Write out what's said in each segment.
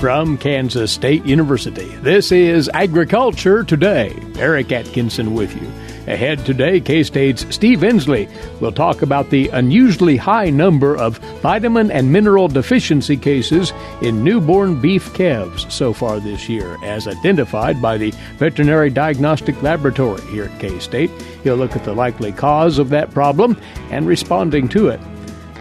from Kansas State University. This is Agriculture Today. Eric Atkinson with you. Ahead today, K-State's Steve Ensley will talk about the unusually high number of vitamin and mineral deficiency cases in newborn beef calves so far this year, as identified by the Veterinary Diagnostic Laboratory here at K-State. He'll look at the likely cause of that problem and responding to it.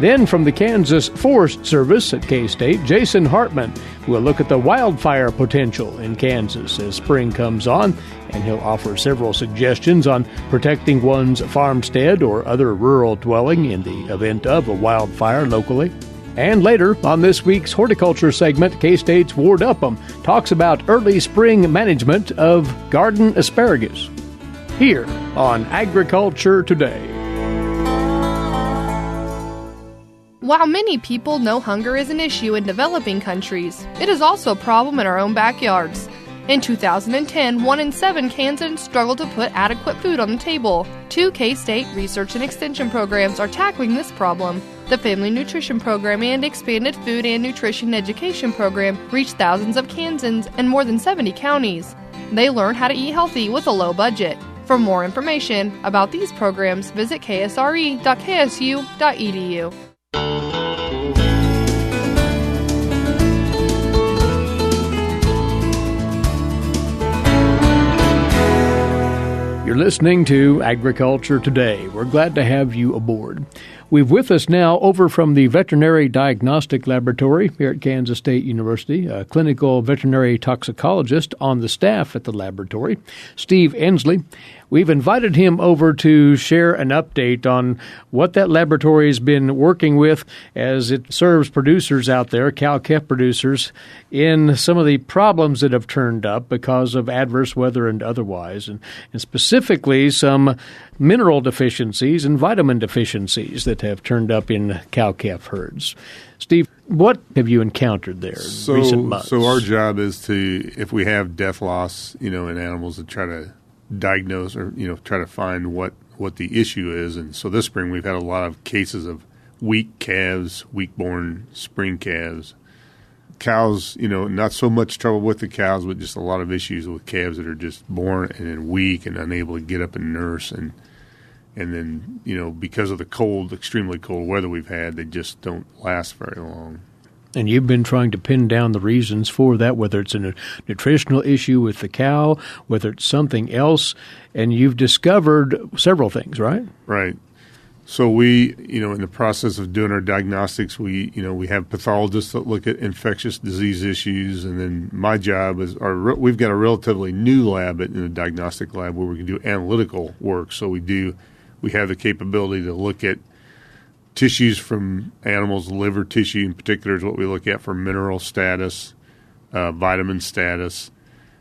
Then from the Kansas Forest Service at K-State, Jason Hartman will look at the wildfire potential in Kansas as spring comes on, and he'll offer several suggestions on protecting one's farmstead or other rural dwelling in the event of a wildfire locally. And later, on this week's horticulture segment, K-State's Ward Upham talks about early spring management of garden asparagus. Here on Agriculture Today. While many people know hunger is an issue in developing countries, it is also a problem in our own backyards. In 2010, 1 in 7 Kansans struggled to put adequate food on the table. 2 K-State research and extension programs are tackling this problem. The Family Nutrition Program and Expanded Food and Nutrition Education Program reach thousands of Kansans in more than 70 counties. They learn how to eat healthy with a low budget. For more information about these programs, visit ksre.ksu.edu. You're listening to Agriculture Today. We're glad to have you aboard. We've with us now, over from the Veterinary Diagnostic Laboratory here at Kansas State University, a clinical veterinary toxicologist on the staff at the laboratory, Steve Ensley. We've invited him over to share an update on what that laboratory has been working with as it serves producers out there, cow-calf producers, in some of the problems that have turned up because of adverse weather and otherwise, and specifically some mineral deficiencies and vitamin deficiencies that have turned up in cow-calf herds. Steve, what have you encountered there in recent months? So our job is to, if we have death loss, in animals, to try to diagnose or, try to find what the issue is. And so this spring we've had a lot of cases of weak calves, weak-born spring calves. Cows, not so much trouble with the cows, but just a lot of issues with calves that are just born and then weak and unable to get up and nurse. And then, because of the extremely cold weather we've had, they just don't last very long. And you've been trying to pin down the reasons for that, whether it's a nutritional issue with the cow, whether it's something else, and you've discovered several things, right? Right. So we, in the process of doing our diagnostics, we have pathologists that look at infectious disease issues, and then my job is we've got a relatively new lab in the diagnostic lab where we can do analytical work. So we have the capability to look at tissues from animals. Liver tissue in particular is what we look at for mineral status, vitamin status.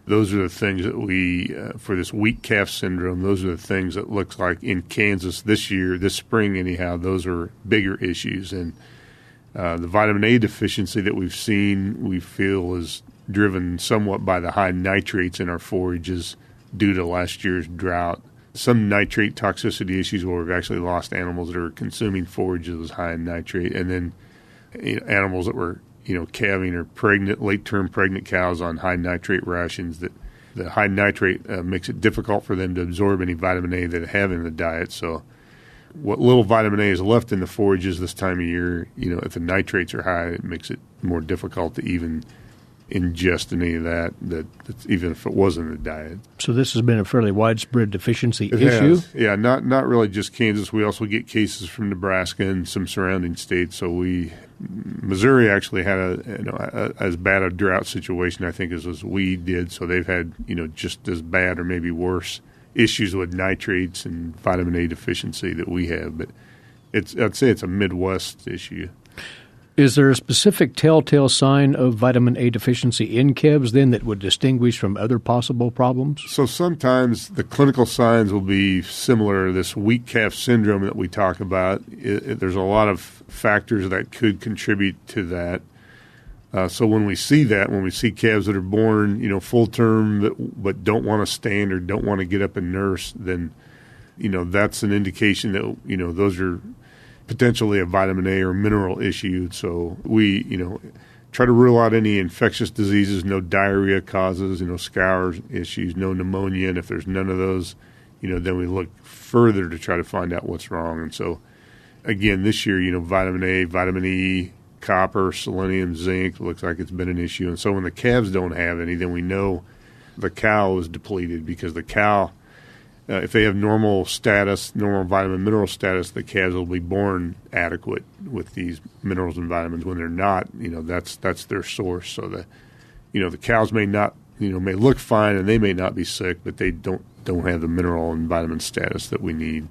Those are the things that we, for this weak calf syndrome, those are the things that looks like in Kansas this spring anyhow, those are bigger issues. And the vitamin A deficiency that we've seen, we feel is driven somewhat by the high nitrates in our forages due to last year's drought. Some nitrate toxicity issues where we've actually lost animals that are consuming forages high in nitrate, and then animals that were calving or pregnant, late-term pregnant cows on high nitrate rations. That the high nitrate makes it difficult for them to absorb any vitamin A that they have in the diet. So what little vitamin A is left in the forages this time of year, if the nitrates are high, it makes it more difficult to even ingest any of that's even if it wasn't in the diet. So this has been a fairly widespread deficiency issue? Has. Yeah, not really just Kansas. We also get cases from Nebraska and some surrounding states. So Missouri actually had as bad a drought situation, I think, as we did. So they've had, just as bad or maybe worse issues with nitrates and vitamin A deficiency that we have. But I'd say it's a Midwest issue. Is there a specific telltale sign of vitamin A deficiency in calves then that would distinguish from other possible problems? So sometimes the clinical signs will be similar to this weak calf syndrome that we talk about. There's a lot of factors that could contribute to that. So when we see calves that are born, full term but don't want to stand or don't want to get up and nurse, then, that's an indication that, those are potentially a vitamin A or mineral issue. So we, try to rule out any infectious diseases, no diarrhea causes, scour issues, no pneumonia. And if there's none of those, then we look further to try to find out what's wrong. And so, again, this year, vitamin A, vitamin E, copper, selenium, zinc, looks like it's been an issue. And so when the calves don't have any, then we know the cow is depleted, because the cow, if they have normal status, normal vitamin mineral status, the calves will be born adequate with these minerals and vitamins. When they're not, that's their source. So the cows may not, may look fine and they may not be sick, but they don't have the mineral and vitamin status that we need.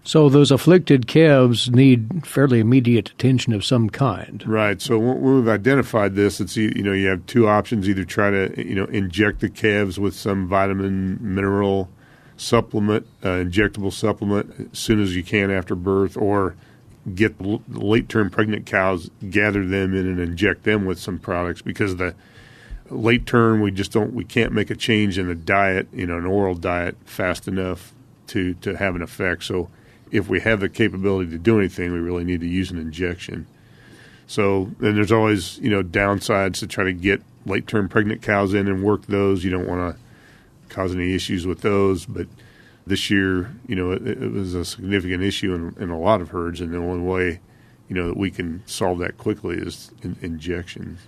So those afflicted calves need fairly immediate attention of some kind. Right. So when we've identified this, it's, you have two options: either try to, inject the calves with some vitamin mineral supplement, injectable supplement, as soon as you can after birth, or get the late-term pregnant cows, gather them in and inject them with some products, because the late term we can't make a change in the diet, an oral diet fast enough to have an effect. So if we have the capability to do anything, we really need to use an injection. So then there's always, downsides to try to get late-term pregnant cows in and work those. You don't want to cause any issues with those. But this year, it was a significant issue in a lot of herds, and the only way, that we can solve that quickly is injections.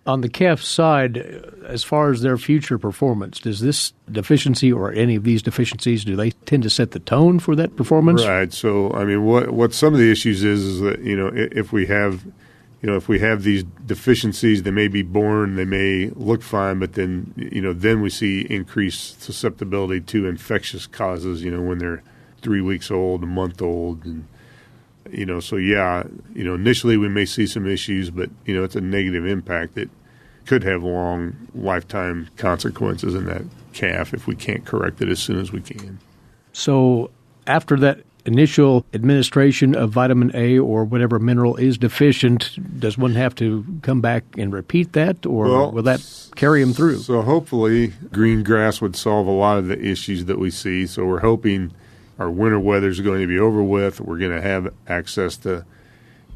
On the calf side, as far as their future performance, does this deficiency or any of these deficiencies, do they tend to set the tone for that performance? Right. So, what some of the issues is that, if we have these deficiencies, they may be born, they may look fine, but then, then we see increased susceptibility to infectious causes, when they're 3 weeks old, a month old, and so initially we may see some issues, but, it's a negative impact that could have long lifetime consequences in that calf if we can't correct it as soon as we can. So after that initial administration of vitamin A or whatever mineral is deficient, does one have to come back and repeat that, or will that carry them through? So hopefully green grass would solve a lot of the issues that we see. So we're hoping our winter weather is going to be over with. We're going to have access to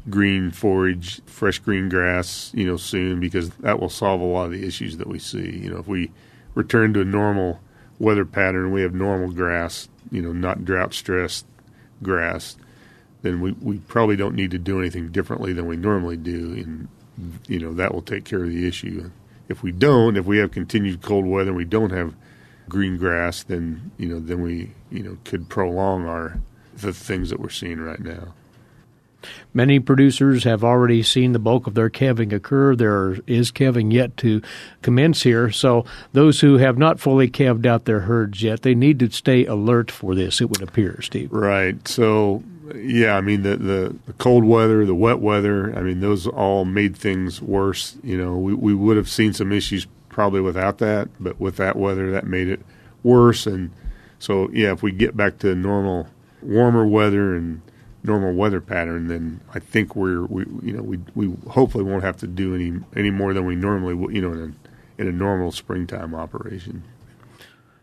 green forage, fresh green grass, soon, because that will solve a lot of the issues that we see. If we return to a normal weather pattern, we have normal grass, not drought-stressed grass, then we probably don't need to do anything differently than we normally do, and, that will take care of the issue. If we have continued cold weather and we don't have green grass, then we could prolong the things that we're seeing right now. Many producers have already seen the bulk of their calving occur. There is calving yet to commence here. So those who have not fully calved out their herds yet, they need to stay alert for this, it would appear, Steve. Right. So, the cold weather, the wet weather, those all made things worse. We would have seen some issues probably without that, but with that weather, that made it worse. And so, if we get back to normal, warmer weather and normal weather pattern, then I think we hopefully won't have to do any more than we normally would, in a normal springtime operation.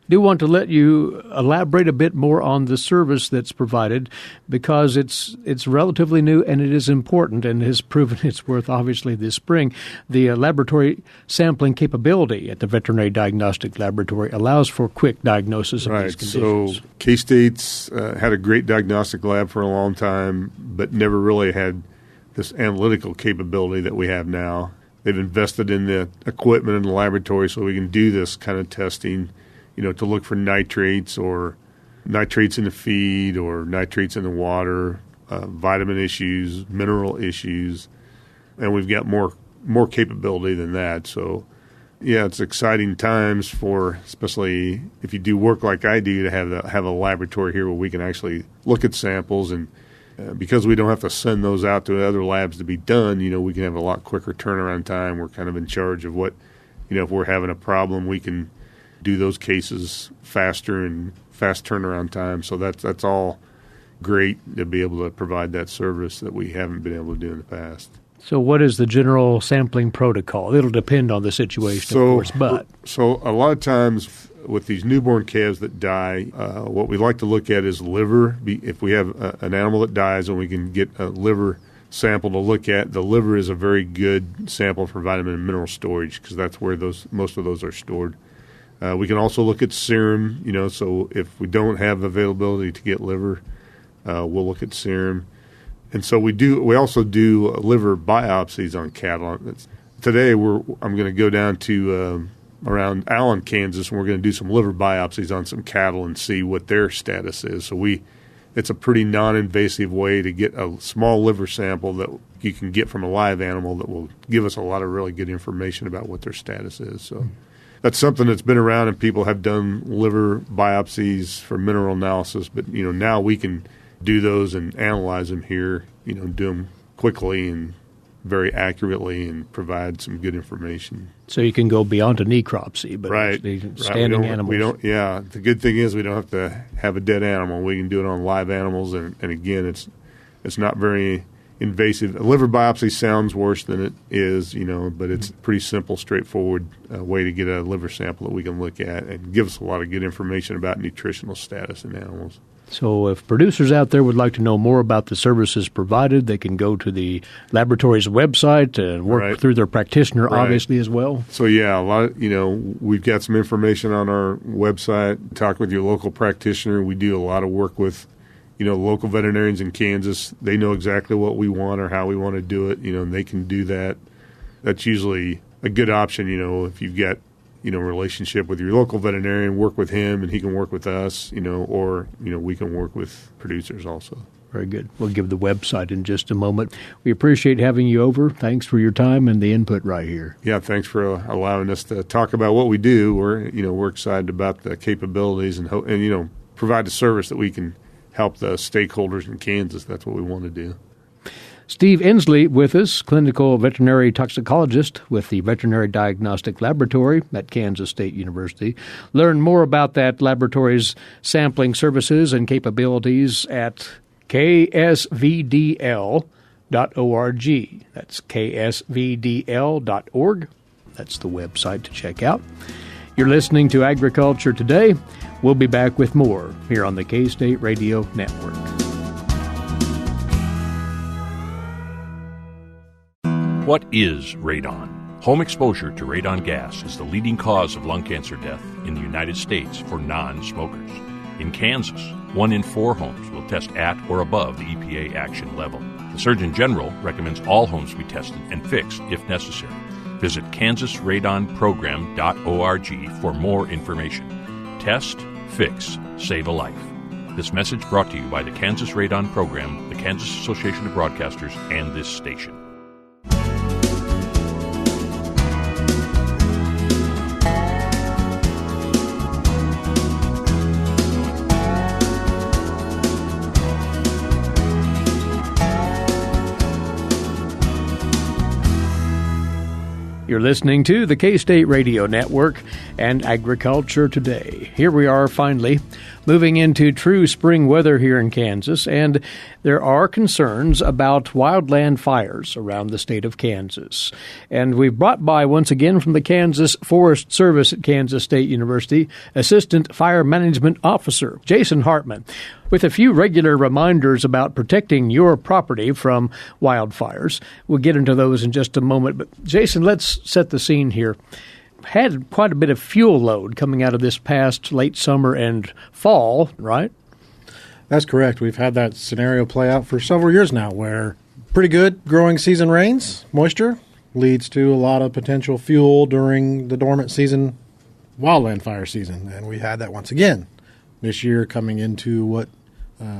Do want to let you elaborate a bit more on the service that's provided, because it's relatively new and it is important and has proven its worth obviously this spring. The laboratory sampling capability at the Veterinary Diagnostic Laboratory allows for quick diagnosis of these conditions. So K-State's had a great diagnostic lab for a long time, but never really had this analytical capability that we have now. They've invested in the equipment in the laboratory so we can do this kind of testing, to look for nitrates or nitrates in the feed or nitrates in the water, vitamin issues, mineral issues, and we've got more capability than that. So, it's exciting times for, especially if you do work like I do, to have a laboratory here where we can actually look at samples, and because we don't have to send those out to other labs to be done, we can have a lot quicker turnaround time. We're kind of in charge of what, if we're having a problem, we can do those cases faster and fast turnaround time. So that's all great to be able to provide that service that we haven't been able to do in the past. So what is the general sampling protocol? It'll depend on the situation, of course. But so a lot of times with these newborn calves that die, what we like to look at is liver. If we have an animal that dies and we can get a liver sample to look at. The liver is a very good sample for vitamin and mineral storage because that's where most of those are stored. We can also look at serum, so if we don't have availability to get liver, we'll look at serum. And so we also do liver biopsies on cattle. Today I'm going to go down to around Allen, Kansas, and we're going to do some liver biopsies on some cattle and see what their status is. So it's a pretty non-invasive way to get a small liver sample that you can get from a live animal that will give us a lot of really good information about what their status is. So that's something that's been around, and people have done liver biopsies for mineral analysis. But, now we can do those and analyze them here, do them quickly and very accurately and provide some good information. So you can go beyond a necropsy, but right. Standing animals. The good thing is we don't have to have a dead animal. We can do it on live animals, and again, it's not very invasive. A liver biopsy sounds worse than it is, but it's a pretty simple, straightforward way to get a liver sample that we can look at and give us a lot of good information about nutritional status in animals. So if producers out there would like to know more about the services provided, they can go to the laboratory's website and work through their practitioner, obviously, as well. So, a lot of, we've got some information on our website. Talk with your local practitioner. We do a lot of work with, local veterinarians in Kansas. They know exactly what we want or how we want to do it, and they can do that. That's usually a good option, if you've got relationship with your local veterinarian, work with him and he can work with us, or we can work with producers also. Very good. We'll give the website in just a moment. We appreciate having you over. Thanks for your time and the input right here. Yeah, thanks for allowing us to talk about what we do. We're excited about the capabilities and provide the service that we can help the stakeholders in Kansas. That's what we want to do. Steve Ensley with us, clinical veterinary toxicologist with the Veterinary Diagnostic Laboratory at Kansas State University. Learn more about that laboratory's sampling services and capabilities at ksvdl.org. That's ksvdl.org. That's the website to check out. You're listening to Agriculture Today. We'll be back with more here on the K-State Radio Network. What is radon? Home exposure to radon gas is the leading cause of lung cancer death in the United States for non-smokers. In Kansas, 1 in 4 homes will test at or above the EPA action level. The Surgeon General recommends all homes be tested and fixed if necessary. Visit kansasradonprogram.org for more information. Test, fix, save a life. This message brought to you by the Kansas Radon Program, the Kansas Association of Broadcasters, and this station. You're listening to the K-State Radio Network and Agriculture Today. Here we are finally moving into true spring weather here in Kansas, and there are concerns about wildland fires around the state of Kansas. And we've brought by once again from the Kansas Forest Service at Kansas State University, Assistant Fire Management Officer Jason Hartman, with a few regular reminders about protecting your property from wildfires. We'll get into those in just a moment. But Jason, let's set the scene here. Had quite a bit of fuel load coming out of this past late summer and fall, right? That's correct. We've had that scenario play out for several years now where pretty good growing season rains, moisture, leads to a lot of potential fuel during the dormant season, wildland fire season. And we had that once again this year coming into what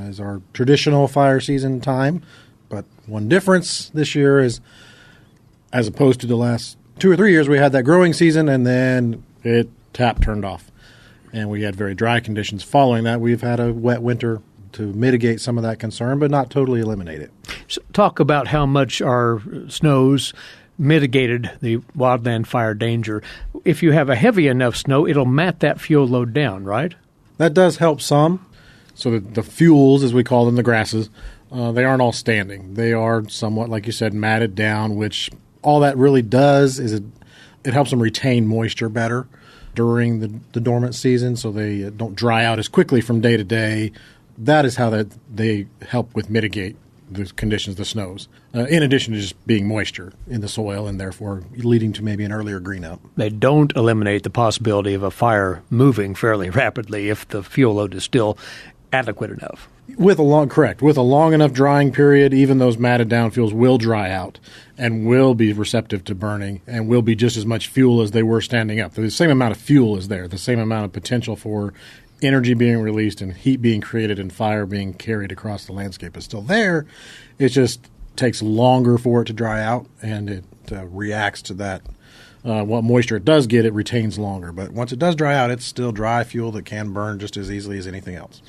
is our traditional fire season time. But one difference this year is, as opposed to the last 2 or 3 years, we had that growing season and then it turned off. And we had very dry conditions following that. We've had a wet winter to mitigate some of that concern, but not totally eliminate it. So talk about how much our snows mitigated the wildland fire danger. If you have a heavy enough snow, it'll mat that fuel load down, right? That does help some. So the fuels, as we call them, the grasses, they aren't all standing. They are somewhat, like you said, matted down, which all that really does is it helps them retain moisture better during the dormant season so they don't dry out as quickly from day to day. That is how they help with mitigate the conditions, the snows, in addition to just being moisture in the soil and therefore leading to maybe an earlier green up. They don't eliminate the possibility of a fire moving fairly rapidly if the fuel load is still adequate enough. With a long enough drying period, even those matted down fuels will dry out and will be receptive to burning and will be just as much fuel as they were standing up. The same amount of fuel is there, the same amount of potential for energy being released and heat being created and fire being carried across the landscape is still there. It just takes longer for it to dry out, and it reacts to that. What moisture it does get, it retains longer. But once it does dry out, it's still dry fuel that can burn just as easily as anything else.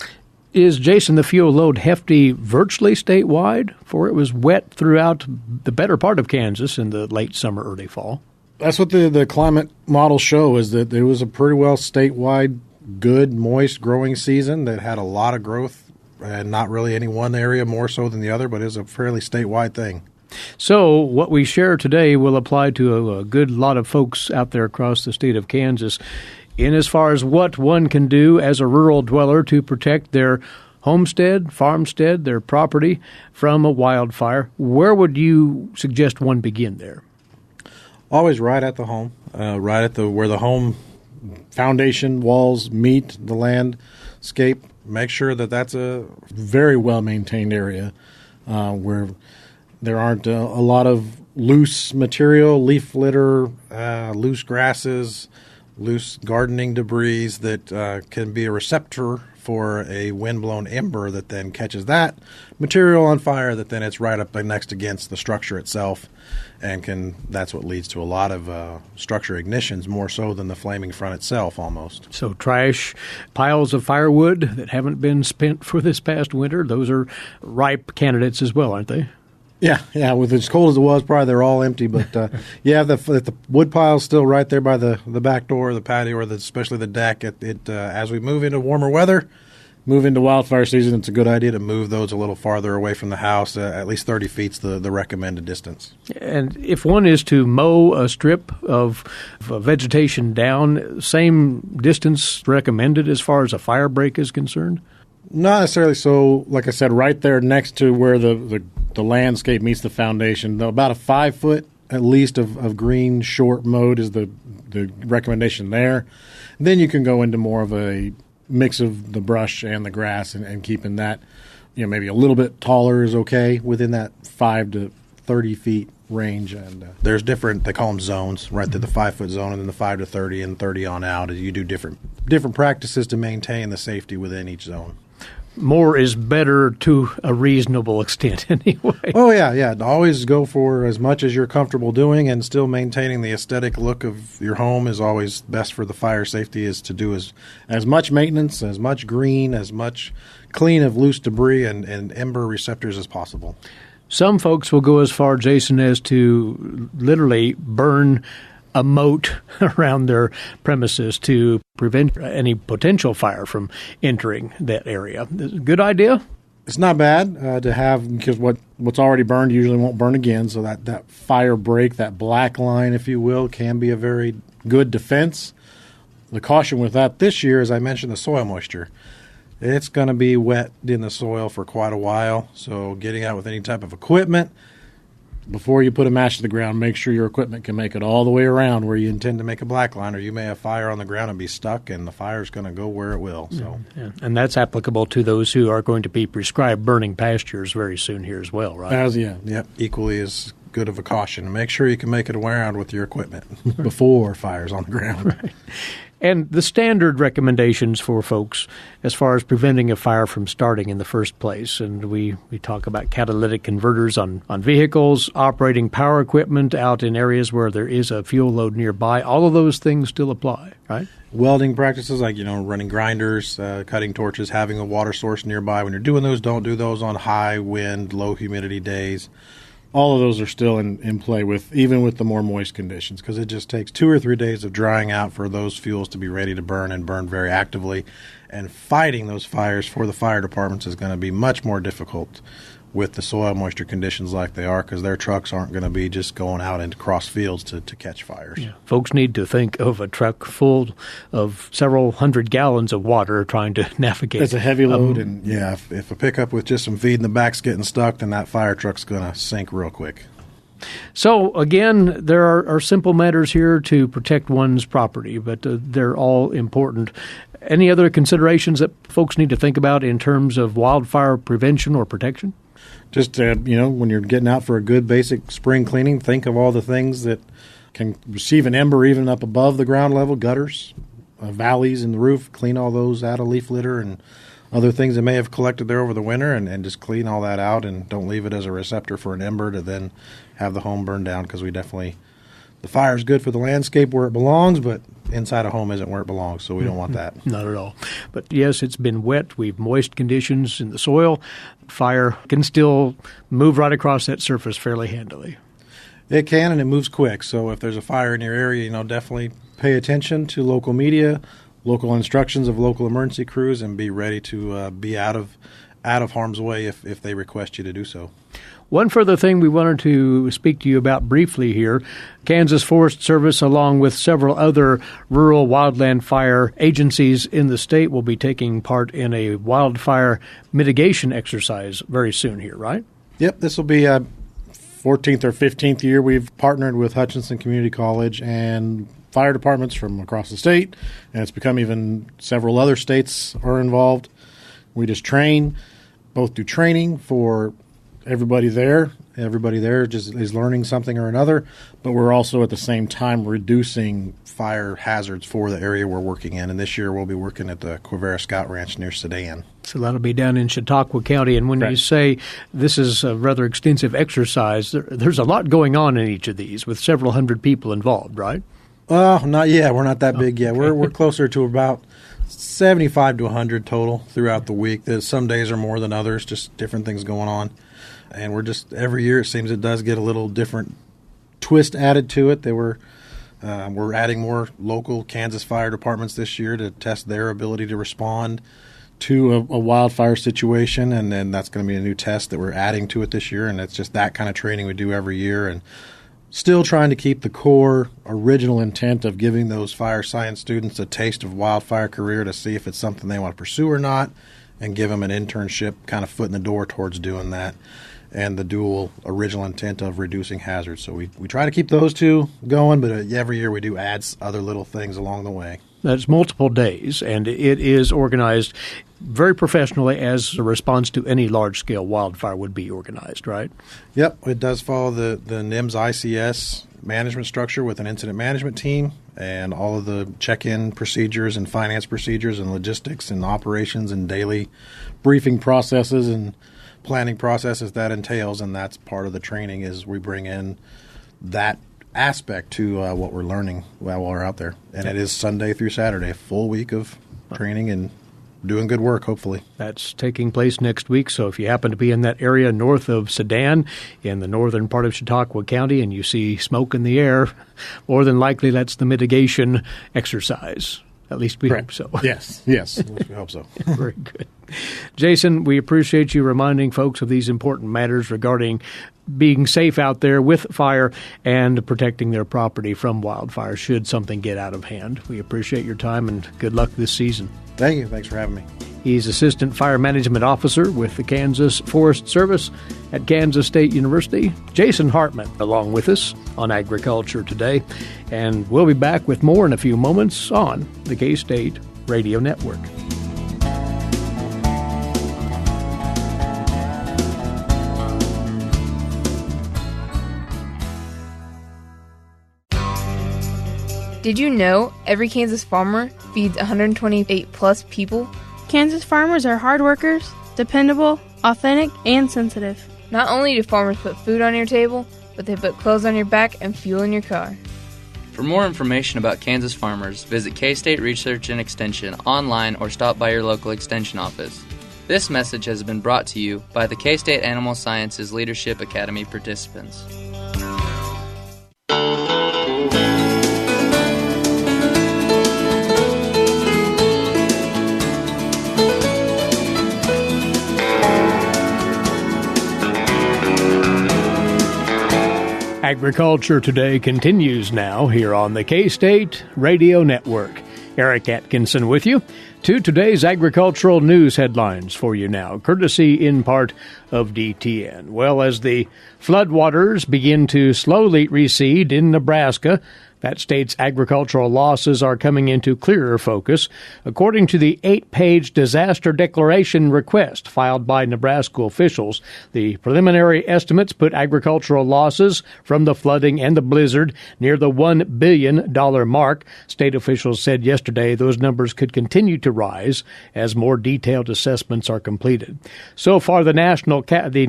Is, Jason, the fuel load hefty virtually statewide? For it was wet throughout the better part of Kansas in the late summer, early fall. That's what the climate models show, is that it was a pretty well statewide, good, moist growing season that had a lot of growth, and not really any one area more so than the other, but is a fairly statewide thing. So what we share today will apply to a good lot of folks out there across the state of Kansas in as far as what one can do as a rural dweller to protect their homestead, farmstead, their property from a wildfire. Where would you suggest one begin there? Always right at the home, right at where the home foundation walls meet the landscape. Make sure that that's a very well-maintained area where there aren't a lot of loose material, leaf litter, loose grasses, loose gardening debris that can be a receptor for a wind-blown ember that then catches that material on fire, that then it's right up next against the structure itself, and that's what leads to a lot of structure ignitions, more so than the flaming front itself almost. So trash, piles of firewood that haven't been spent for this past winter, those are ripe candidates as well, aren't they? Yeah. With as cold as it was, probably they're all empty. But the wood pile's still right there by the back door, the patio, or especially the deck. As we move into warmer weather, move into wildfire season, it's a good idea to move those a little farther away from the house. At least 30 feet's the recommended distance. And if one is to mow a strip of vegetation down, same distance recommended as far as a fire break is concerned? Not necessarily. So, like I said, right there next to where the landscape meets the foundation, about a 5 foot at least of green short mowed is the recommendation there. Then you can go into more of a mix of the brush and the grass and keeping that, maybe a little bit taller is okay within that 5 to 30 feet range. And there's different, they call them zones, right there, the 5 foot zone and then the 5 to 30 and 30 on out. You do different practices to maintain the safety within each zone. More is better to a reasonable extent anyway. Oh, yeah. Always go for as much as you're comfortable doing, and still maintaining the aesthetic look of your home is always best for the fire safety, is to do as much maintenance, as much green, as much clean of loose debris and ember receptors as possible. Some folks will go as far, Jason, as to literally burn a moat around their premises to prevent any potential fire from entering that area. Good idea? It's not bad to have, because what's already burned usually won't burn again, so that fire break, that black line, if you will, can be a very good defense. The caution with that this year, as I mentioned, the soil moisture. It's going to be wet in the soil for quite a while, so getting out with any type of equipment, before you put a match to the ground, make sure your equipment can make it all the way around where you intend to make a black line, or you may have fire on the ground and be stuck, and the fire's going to go where it will. So, yeah. And that's applicable to those who are going to be prescribed burning pastures very soon here as well, right? Yep. Equally as good of a caution. Make sure you can make it around with your equipment before fire's on the ground. Right. And the standard recommendations for folks as far as preventing a fire from starting in the first place. And we talk about catalytic converters on vehicles, operating power equipment out in areas where there is a fuel load nearby. All of those things still apply, right? Welding practices like, running grinders, cutting torches, having a water source nearby. When you're doing those, don't do those on high wind, low humidity days. All of those are still in play even with the more moist conditions, because it just takes 2 or 3 days of drying out for those fuels to be ready to burn and burn very actively. And fighting those fires for the fire departments is going to be much more difficult with the soil moisture conditions like they are, because their trucks aren't going to be just going out into cross fields to catch fires. Yeah. Folks need to think of a truck full of several hundred gallons of water trying to navigate. It's a heavy load, and if a pickup with just some feed in the back's getting stuck, then that fire truck's going to sink real quick. So, again, there are simple matters here to protect one's property, but they're all important. Any other considerations that folks need to think about in terms of wildfire prevention or protection? Just, when you're getting out for a good basic spring cleaning, think of all the things that can receive an ember even up above the ground level, gutters, valleys in the roof, clean all those out of leaf litter and other things that may have collected there over the winter, and just clean all that out, and don't leave it as a receptor for an ember to then have the home burned down, because the fire is good for the landscape where it belongs, but inside a home isn't where it belongs, so we don't want that. Not at all. But yes, it's been wet. We've moist conditions in the soil. Fire can still move right across that surface fairly handily. It can, and it moves quick. So if there's a fire in your area, definitely pay attention to local media, local instructions of local emergency crews, and be ready to be out of harm's way if they request you to do so. One further thing we wanted to speak to you about briefly here, Kansas Forest Service, along with several other rural wildland fire agencies in the state, will be taking part in a wildfire mitigation exercise very soon here, right? Yep, this will be 14th or 15th year. We've partnered with Hutchinson Community College and fire departments from across the state, and it's become even several other states are involved. We just do training for everybody there. Everybody there just is learning something or another, but we're also at the same time reducing fire hazards for the area we're working in. And this year we'll be working at the Quivira Scout Ranch near Sedan. So that'll be down in Chautauqua County. And when you say this is a rather extensive exercise, there's a lot going on in each of these with several hundred people involved, right? Not yet. We're not that big yet. Okay. We're closer to about 75 to 100 total throughout the week. There's some days are more than others, just different things going on. And we're just, every year it seems it does get a little different twist added to it. We're adding more local Kansas fire departments this year to test their ability to respond to a wildfire situation. And then that's going to be a new test that we're adding to it this year. And it's just that kind of training we do every year. And still trying to keep the core original intent of giving those fire science students a taste of wildfire career to see if it's something they want to pursue or not, and give them an internship kind of foot in the door towards doing that, and the dual original intent of reducing hazards. So we try to keep those two going, but every year we do add other little things along the way. That's multiple days, and it is organized very professionally as a response to any large-scale wildfire would be organized, right? Yep, it does follow the NIMS ICS management structure with an incident management team and all of the check-in procedures and finance procedures and logistics and operations and daily briefing processes and planning processes that entails, and that's part of the training is we bring in that aspect to what we're learning while we're out there. And it is Sunday through Saturday, a full week of training and doing good work, hopefully. That's taking place next week, so if you happen to be in that area north of Sedan, in the northern part of Chautauqua County, and you see smoke in the air, more than likely that's the mitigation exercise. At least we hope so. Yes. We hope so. Very good. Jason, we appreciate you reminding folks of these important matters regarding being safe out there with fire and protecting their property from wildfire should something get out of hand. We appreciate your time and good luck this season. Thank you. Thanks for having me. He's Assistant Fire Management Officer with the Kansas Forest Service at Kansas State University. Jason Hartman along with us on Agriculture Today. And we'll be back with more in a few moments on the K-State Radio Network. Did you know every Kansas farmer feeds 128 plus people? Kansas farmers are hard workers, dependable, authentic, and sensitive. Not only do farmers put food on your table, but they put clothes on your back and fuel in your car. For more information about Kansas farmers, visit K-State Research and Extension online or stop by your local extension office. This message has been brought to you by the K-State Animal Sciences Leadership Academy participants. Agriculture Today continues now here on the K-State Radio Network. Eric Atkinson with you to today's agricultural news headlines for you now, courtesy in part of DTN. Well, as the floodwaters begin to slowly recede in Nebraska, that state's agricultural losses are coming into clearer focus, according to the 8-page disaster declaration request filed by Nebraska officials. The preliminary estimates put agricultural losses from the flooding and the blizzard near the $1 billion mark. State officials said yesterday those numbers could continue to rise as more detailed assessments are completed. So far, the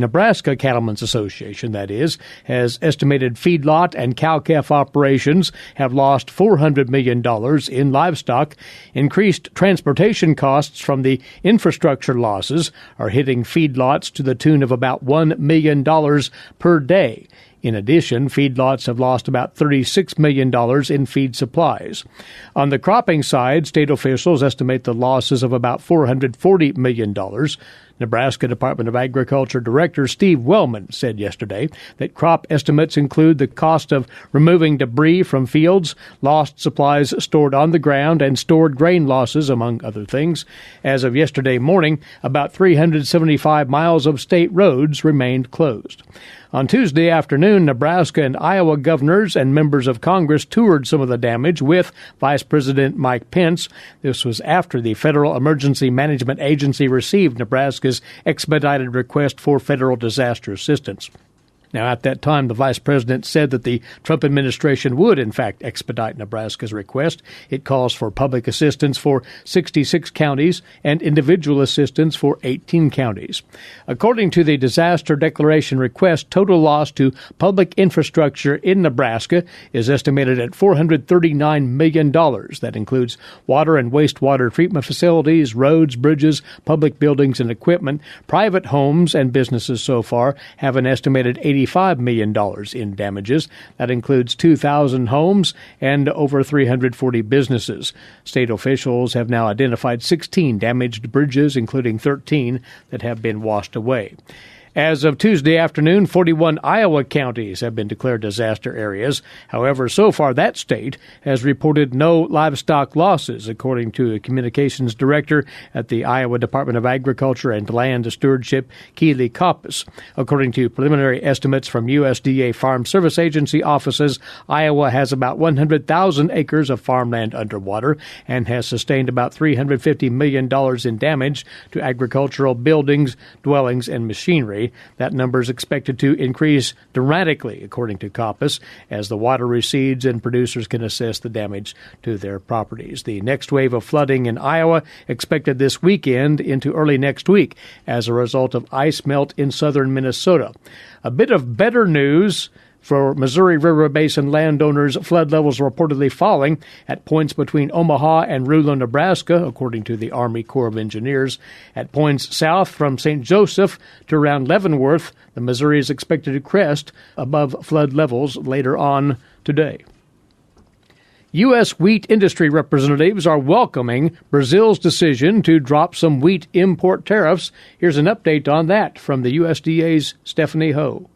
Nebraska Cattlemen's Association, that is, has estimated feedlot and cow-calf operations have lost $400 million in livestock. Increased transportation costs from the infrastructure losses are hitting feedlots to the tune of about $1 million per day. In addition, feedlots have lost about $36 million in feed supplies. On the cropping side, state officials estimate the losses of about $440 million. Nebraska Department of Agriculture Director Steve Wellman said yesterday that crop estimates include the cost of removing debris from fields, lost supplies stored on the ground, and stored grain losses, among other things. As of yesterday morning, about 375 miles of state roads remained closed. On Tuesday afternoon, Nebraska and Iowa governors and members of Congress toured some of the damage with Vice President Mike Pence. This was after the Federal Emergency Management Agency received Nebraska's expedited request for federal disaster assistance. Now, at that time, the vice president said that the Trump administration would, in fact, expedite Nebraska's request. It calls for public assistance for 66 counties and individual assistance for 18 counties. According to the disaster declaration request, total loss to public infrastructure in Nebraska is estimated at $439 million. That includes water and wastewater treatment facilities, roads, bridges, public buildings and equipment. Private homes and businesses so far have an estimated $85 million in damages. That includes 2,000 homes and over 340 businesses. State officials have now identified 16 damaged bridges, including 13 that have been washed away. As of Tuesday afternoon, 41 Iowa counties have been declared disaster areas. However, so far that state has reported no livestock losses, according to a communications director at the Iowa Department of Agriculture and Land Stewardship, Keely Koppes. According to preliminary estimates from USDA Farm Service Agency offices, Iowa has about 100,000 acres of farmland underwater and has sustained about $350 million in damage to agricultural buildings, dwellings, and machinery. That number is expected to increase dramatically, according to Koppes, as the water recedes and producers can assess the damage to their properties. The next wave of flooding in Iowa expected this weekend into early next week as a result of ice melt in southern Minnesota. A bit of better news for Missouri River Basin landowners, flood levels reportedly falling at points between Omaha and Rulo, Nebraska, according to the Army Corps of Engineers. At points south from St. Joseph to around Leavenworth, the Missouri is expected to crest above flood levels later on today. U.S. wheat industry representatives are welcoming Brazil's decision to drop some wheat import tariffs. Here's an update on that from the USDA's Stephanie Ho.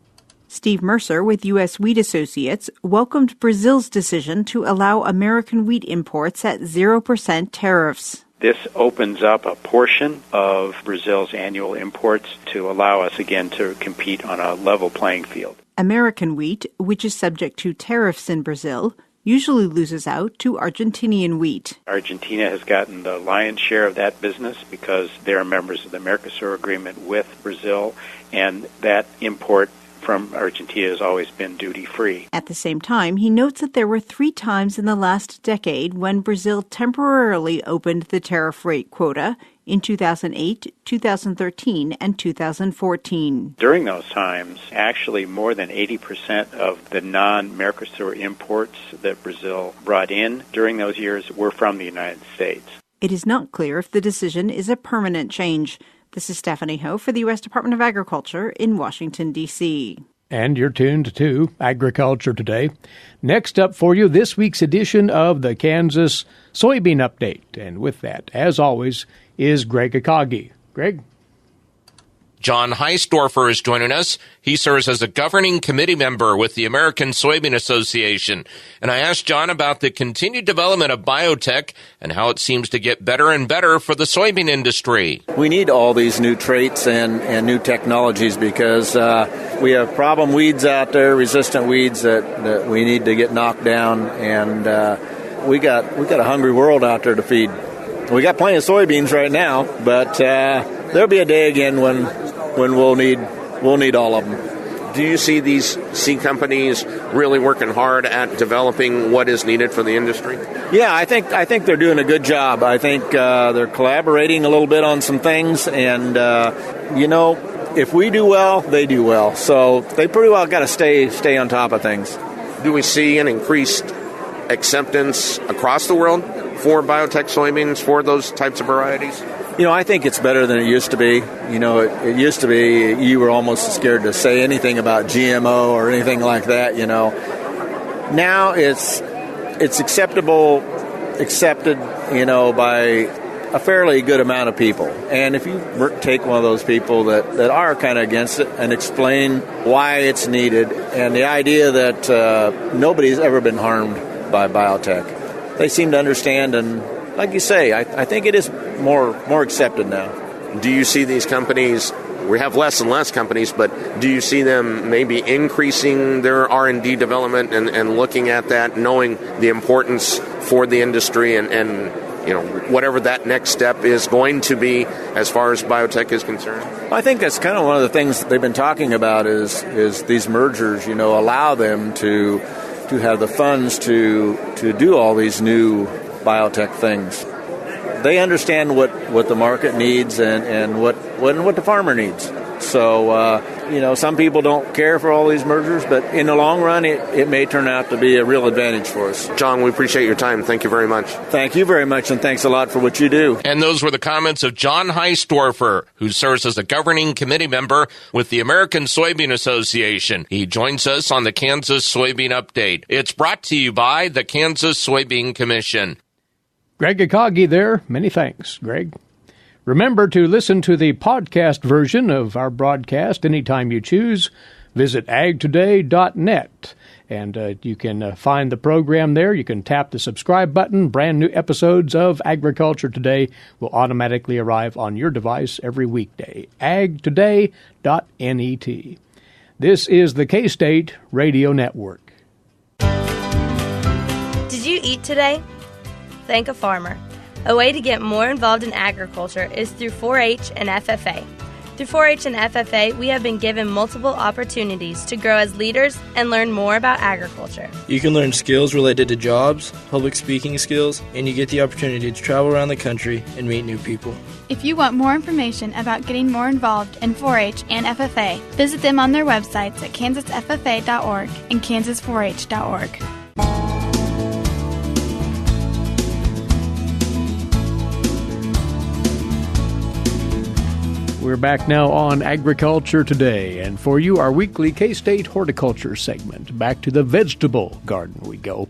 Steve Mercer with U.S. Wheat Associates welcomed Brazil's decision to allow American wheat imports at 0% tariffs. This opens up a portion of Brazil's annual imports to allow us again to compete on a level playing field. American wheat, which is subject to tariffs in Brazil, usually loses out to Argentinian wheat. Argentina has gotten the lion's share of that business because they're members of the Mercosur agreement with Brazil, and that import from Argentina has always been duty-free. At the same time, he notes that there were 3 times in the last decade when Brazil temporarily opened the tariff rate quota in 2008, 2013, and 2014. During those times, actually more than 80% of the non-Mercosur imports that Brazil brought in during those years were from the United States. It is not clear if the decision is a permanent change. This is Stephanie Ho for the U.S. Department of Agriculture in Washington, D.C. And you're tuned to Agriculture Today. Next up for you, this week's edition of the Kansas Soybean Update. And with that, as always, is Greg Akagi. Greg? John Heisdorfer is joining us. He serves as a governing committee member with the American Soybean Association. And I asked John about the continued development of biotech and how it seems to get better and better for the soybean industry. We need all these new traits and new technologies because we have problem weeds out there, resistant weeds that we need to get knocked down. And we got a hungry world out there to feed. We got plenty of soybeans right now, but there'll be a day again when we'll need all of them. Do you see these seed companies really working hard at developing what is needed for the industry? Yeah, I think they're doing a good job. I think they're collaborating a little bit on some things, and if we do well, they do well. So they pretty well got to stay on top of things. Do we see an increased acceptance across the world for biotech soybeans, for those types of varieties? I think it's better than it used to be. It used to be you were almost scared to say anything about GMO or anything like that, Now it's accepted, by a fairly good amount of people. And if you take one of those people that are kind of against it and explain why it's needed and the idea that nobody's ever been harmed by biotech, they seem to understand. And like you say, I think it is more accepted now. Do you see these companies, we have less and less companies, but do you see them maybe increasing their R&D development and looking at that, knowing the importance for the industry and whatever that next step is going to be as far as biotech is concerned? I think that's kind of one of the things that they've been talking about is these mergers, allow them to have the funds to do all these new biotech things. They understand what the market needs and what the farmer needs. So, some people don't care for all these mergers, but in the long run, it may turn out to be a real advantage for us. John, we appreciate your time. Thank you very much. Thank you very much, and thanks a lot for what you do. And those were the comments of John Heisdorfer, who serves as a governing committee member with the American Soybean Association. He joins us on the Kansas Soybean Update. It's brought to you by the Kansas Soybean Commission. Greg Akagi there. Many thanks, Greg. Remember to listen to the podcast version of our broadcast anytime you choose. Visit agtoday.net, and you can find the program there. You can tap the subscribe button. Brand new episodes of Agriculture Today will automatically arrive on your device every weekday. agtoday.net. This is the K-State Radio Network. Did you eat today? Thank a farmer. A way to get more involved in agriculture is through 4-H and FFA. Through 4-H and FFA, we have been given multiple opportunities to grow as leaders and learn more about agriculture. You can learn skills related to jobs, public speaking skills, and you get the opportunity to travel around the country and meet new people. If you want more information about getting more involved in 4-H and FFA, visit them on their websites at kansasffa.org and kansas4h.org. We're back now on Agriculture Today, and for you, our weekly K-State horticulture segment. Back to the vegetable garden we go.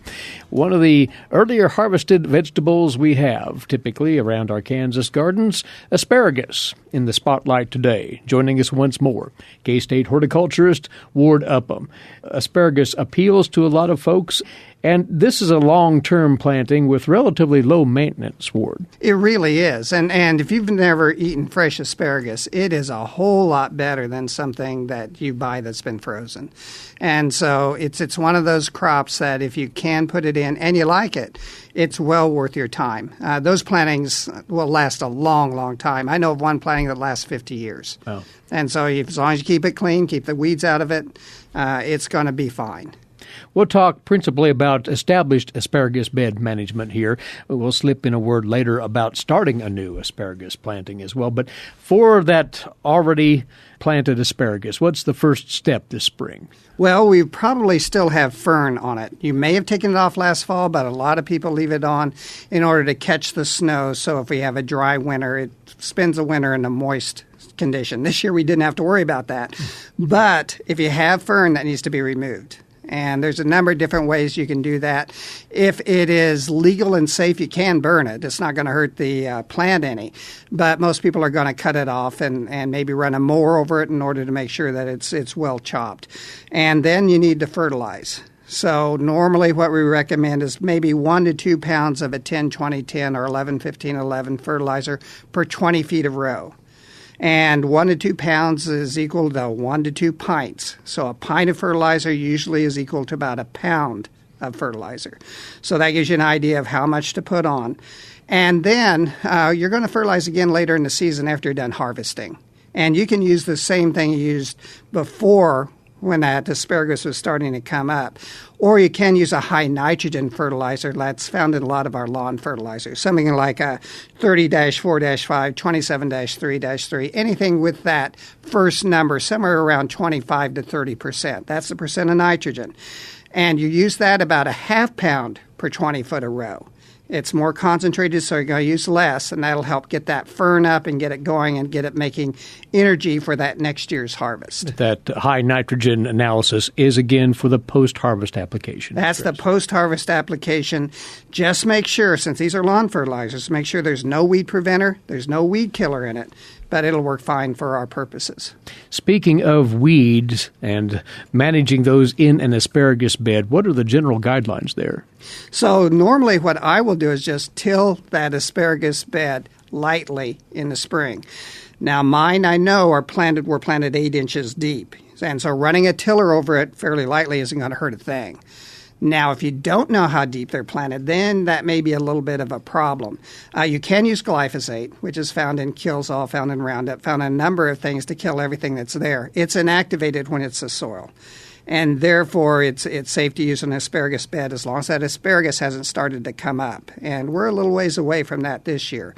One of the earlier harvested vegetables we have, typically around our Kansas gardens, asparagus, in the spotlight today. Joining us once more, K-State horticulturist Ward Upham. Asparagus appeals to a lot of folks, and this is a long-term planting with relatively low maintenance, Ward. It really is. And if you've never eaten fresh asparagus, it is a whole lot better than something that you buy that's been frozen. And so it's one of those crops that if you can put it in and you like it, it's well worth your time. Those plantings will last a long, long time. I know of one planting that lasts 50 years. Oh. And so as long as you keep it clean, keep the weeds out of it, it's going to be fine. We'll talk principally about established asparagus bed management here. We'll slip in a word later about starting a new asparagus planting as well. But for that already planted asparagus, what's the first step this spring? Well, we probably still have fern on it. You may have taken it off last fall, but a lot of people leave it on in order to catch the snow. So if we have a dry winter, it spends the winter in a moist condition. This year we didn't have to worry about that. But if you have fern, that needs to be removed. And there's a number of different ways you can do that. If it is legal and safe, you can burn it. It's not going to hurt the plant any. But most people are going to cut it off and maybe run a mower over it in order to make sure that it's well chopped. And then you need to fertilize. So normally what we recommend is maybe 1 to 2 pounds of a 10-20-10 or 11-15-11 fertilizer per 20 feet of row. And 1 to 2 pounds is equal to 1 to 2 pints. So a pint of fertilizer usually is equal to about a pound of fertilizer. So that gives you an idea of how much to put on. And then you're going to fertilize again later in the season after you're done harvesting. And you can use the same thing you used before when that asparagus was starting to come up. Or you can use a high nitrogen fertilizer that's found in a lot of our lawn fertilizers, something like a 30-4-5, 27-3-3, anything with that first number, somewhere around 25 to 30%. That's the percent of nitrogen. And you use that about a half pound per 20 foot a row. It's more concentrated, so you're going to use less, and that'll help get that fern up and get it going and get it making energy for that next year's harvest. That high nitrogen analysis is, again, for the post-harvest application. That's the post-harvest application. Just make sure, since these are lawn fertilizers, make sure there's no weed preventer, there's no weed killer in it, but it'll work fine for our purposes. Speaking of weeds and managing those in an asparagus bed, what are the general guidelines there? So normally what I will do is just till that asparagus bed lightly in the spring. Now mine, I know, were planted 8 inches deep. And so running a tiller over it fairly lightly isn't going to hurt a thing. Now, if you don't know how deep they're planted, then that may be a little bit of a problem. You can use glyphosate, which is found in Killzall, found in Roundup, found a number of things to kill everything that's there. It's inactivated when it's the soil. And therefore, it's safe to use an asparagus bed as long as that asparagus hasn't started to come up. And we're a little ways away from that this year,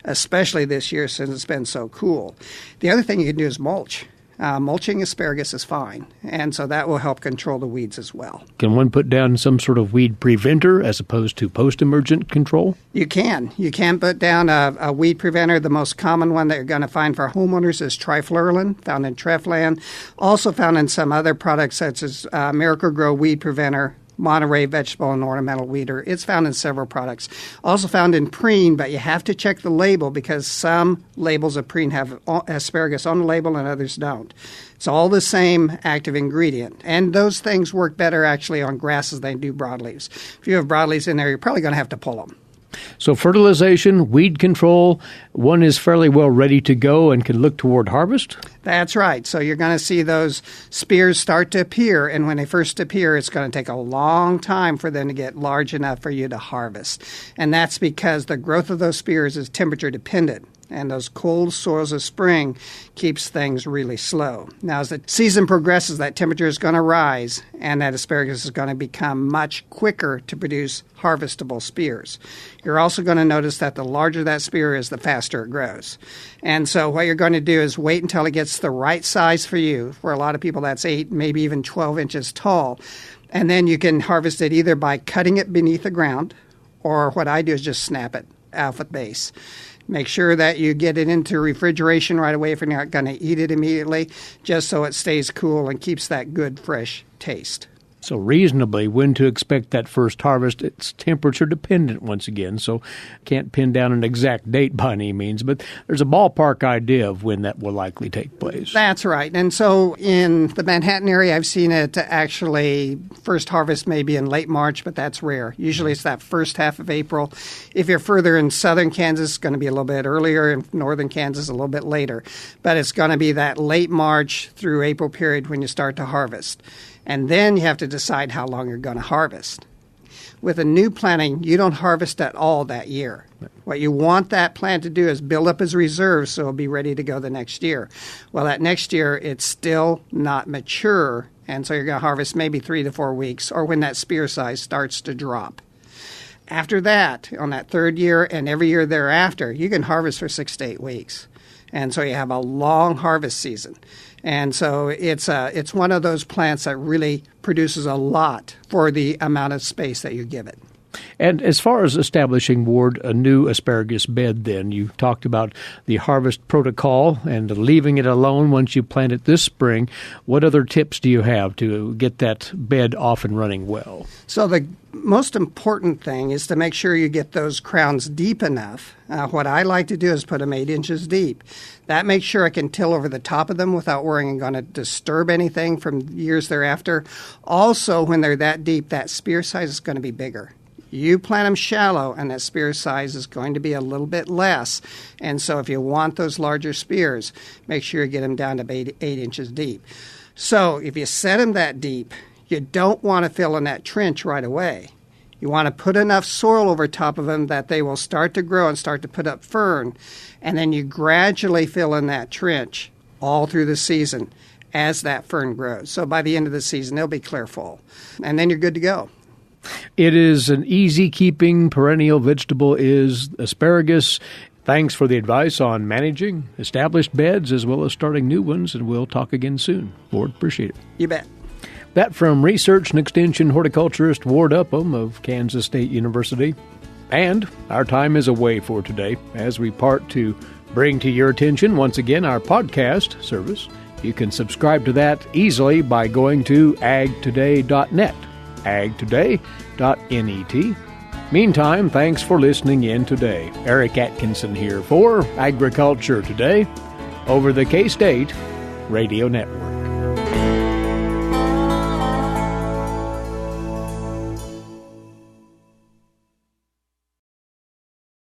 especially this year since it's been so cool. The other thing you can do is mulch. Mulching asparagus is fine, and so that will help control the weeds as well. Can one put down some sort of weed preventer as opposed to post-emergent control? You can. You can put down a weed preventer. The most common one that you're going to find for homeowners is trifluralin, found in Treflan, also found in some other products such as Miracle-Gro Weed Preventer, Monterey Vegetable and Ornamental Weeder. It's found in several products. Also found in Preen, but you have to check the label because some labels of Preen have asparagus on the label and others don't. It's all the same active ingredient. And those things work better actually on grasses than they do broadleaves. If you have broadleaves in there, you're probably going to have to pull them. So fertilization, weed control, one is fairly well ready to go and can look toward harvest? That's right. So you're going to see those spears start to appear, and when they first appear, it's going to take a long time for them to get large enough for you to harvest. And that's because the growth of those spears is temperature dependent. And those cold soils of spring keeps things really slow. Now, as the season progresses, that temperature is going to rise, and that asparagus is going to become much quicker to produce harvestable spears. You're also going to notice that the larger that spear is, the faster it grows. And so what you're going to do is wait until it gets the right size for you. For a lot of people, that's 8, maybe even 12 inches tall. And then you can harvest it either by cutting it beneath the ground, or what I do is just snap it off at base. Make sure that you get it into refrigeration right away if you're not going to eat it immediately, just so it stays cool and keeps that good, fresh taste. So reasonably, when to expect that first harvest, it's temperature dependent once again, so can't pin down an exact date by any means, but there's a ballpark idea of when that will likely take place. That's right. And so in the Manhattan area, I've seen it actually first harvest maybe in late March, but that's rare. Usually it's that first half of April. If you're further in southern Kansas, it's going to be a little bit earlier. In northern Kansas, a little bit later. But it's going to be that late March through April period when you start to harvest. And then you have to decide how long you're going to harvest. With a new planting, you don't harvest at all that year. What you want that plant to do is build up as reserves so it'll be ready to go the next year. Well, that next year, it's still not mature, and so you're going to harvest maybe 3 to 4 weeks, or when that spear size starts to drop. After that, on that third year and every year thereafter, you can harvest for 6 to 8 weeks. And so you have a long harvest season. And so it's one of those plants that really produces a lot for the amount of space that you give it. And as far as establishing, Ward, a new asparagus bed, then, you talked about the harvest protocol and leaving it alone once you plant it this spring. What other tips do you have to get that bed off and running well? So the most important thing is to make sure you get those crowns deep enough. What I like to do is put them 8 inches deep. That makes sure I can till over the top of them without worrying I'm going to disturb anything from years thereafter. Also, when they're that deep, that spear size is going to be bigger. You plant them shallow, and that spear size is going to be a little bit less. And so if you want those larger spears, make sure you get them down to 8 inches deep. So if you set them that deep, you don't want to fill in that trench right away. You want to put enough soil over top of them that they will start to grow and start to put up fern, and then you gradually fill in that trench all through the season as that fern grows. So by the end of the season, they'll be clear full, and then you're good to go. It is an easy-keeping perennial vegetable is asparagus. Thanks for the advice on managing established beds as well as starting new ones, and we'll talk again soon. Ward, appreciate it. You bet. That from Research and Extension horticulturist Ward Upham of Kansas State University. And our time is away for today as we part to bring to your attention once again our podcast service. You can subscribe to that easily by going to agtoday.net. agtoday.net. Meantime, thanks for listening in today. Eric Atkinson here for Agriculture Today over the K-State Radio Network.